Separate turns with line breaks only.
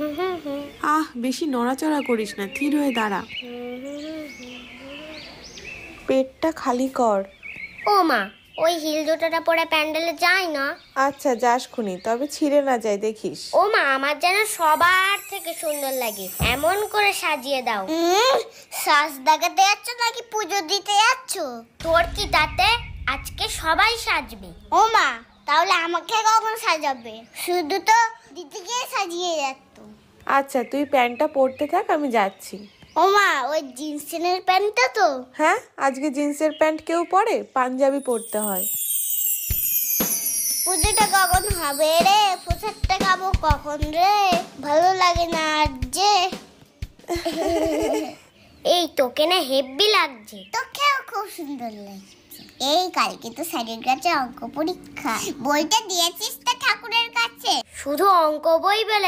আহ, বেশি নড়াচড়া করিস না, থির হয়ে দাঁড়া। পেটটা খালি কর।
ও মা, ওই হিল জুতোটা পরে প্যান্ডেলে যায় না?
আচ্ছা, যাস খুনি, তবে ছিঁড়ে না যায় দেখিস।
ও মা, আমার যেন সবার থেকে সুন্দর লাগে, এমন করে সাজিয়ে দাও। সাজ দেখাতে যাচ্ছ নাকি পুজো দিতে যাচ্ছ? তোর কি তাতে, আজকে সবাই সাজবে। ও মা, তাহলে আমাকে কখন সাজাবে? শুধু তো দিতে গিয়ে সাজিয়ে যাচ্ছ।
আচ্ছা, তুই প্যান্টটা পরতে থাক, আমি যাচ্ছি।
ও মা, ওই জিন্সের প্যান্টটা তো?
হ্যাঁ, আজকে জিন্সের প্যান্ট কেউ পরে? পাঞ্জাবি পরতে হয়।
পুজোটা কখন হবে রে? পোশাকটা খাবো কখন রে? ভালো লাগে না আর যে। এই তোকে না হেব্বি লাগছে। তোকেও খুব সুন্দর লাগছে। এই কালকে তো স্যারের কাছে অঙ্ক পরীক্ষা, বইটা দিয়েছিস তো ঠাকুরের কাছে? শুধু অঙ্ক বই বলে